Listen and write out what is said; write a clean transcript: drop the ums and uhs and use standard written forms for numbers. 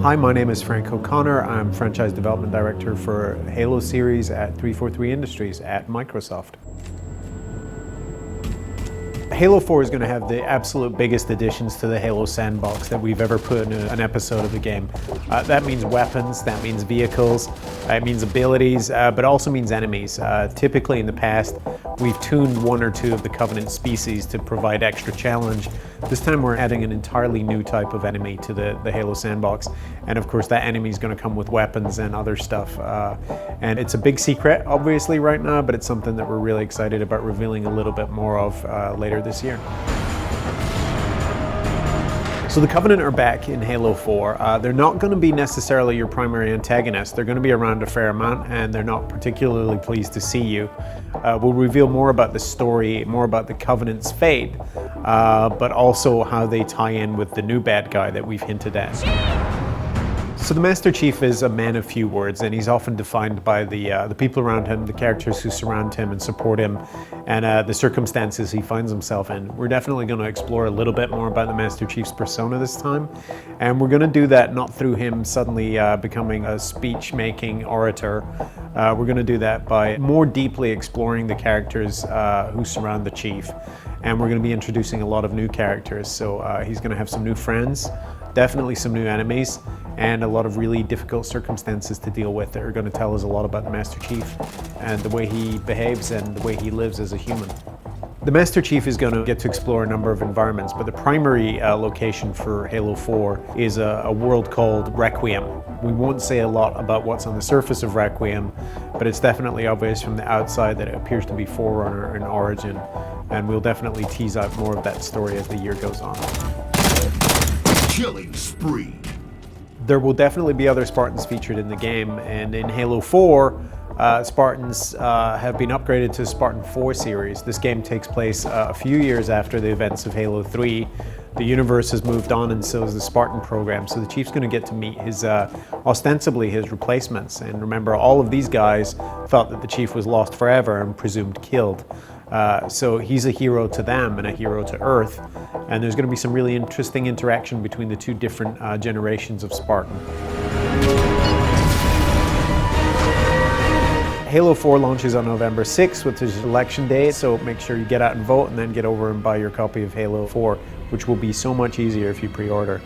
Hi, my name is Frank O'Connor. I'm Franchise Development Director for Halo series at 343 Industries at Microsoft. Halo 4 is going to have the absolute biggest additions to the Halo sandbox that we've ever put in an episode of the game. That means weapons, that means vehicles, it means abilities, but also means enemies. Typically in the past, we've tuned one or two of the Covenant species to provide extra challenge. This time we're adding an entirely new type of enemy to the Halo sandbox. And of course that enemy is going to come with weapons and other stuff. And it's a big secret, obviously, right now, but it's something that we're really excited about revealing a little bit more of later this year. So the Covenant are back in Halo 4. They're not going to be necessarily your primary antagonist. They're going to be around a fair amount, and they're not particularly pleased to see you. We'll reveal more about the story, more about the Covenant's fate, but also how they tie in with the new bad guy that we've hinted at. So the Master Chief is a man of few words, and he's often defined by the people around him, the characters who surround him and support him, and the circumstances he finds himself in. We're definitely going to explore a little bit more about the Master Chief's persona this time, and we're going to do that not through him suddenly becoming a speech-making orator. We're going to do that by more deeply exploring the characters who surround the Chief, and we're going to be introducing a lot of new characters. So he's going to have some new friends, definitely some new enemies, and a lot of really difficult circumstances to deal with that are going to tell us a lot about the Master Chief and the way he behaves and the way he lives as a human. The Master Chief is going to get to explore a number of environments, but the primary location for Halo 4 is a world called Requiem. We won't say a lot about what's on the surface of Requiem, but it's definitely obvious from the outside that it appears to be Forerunner in origin, and we'll definitely tease out more of that story as the year goes on. Killing spree. There will definitely be other Spartans featured in the game, and in Halo 4, Spartans have been upgraded to Spartan 4 series. This game takes place a few years after the events of Halo 3. The universe has moved on, and so has the Spartan program, so the Chief's going to get to meet his, ostensibly his replacements. And remember, all of these guys thought that the Chief was lost forever and presumed killed. So he's a hero to them and a hero to Earth, and there's going to be some really interesting interaction between the two different generations of Spartan. Halo 4 launches on November 6th, which is election day, so make sure you get out and vote, and then get over and buy your copy of Halo 4, which will be so much easier if you pre-order.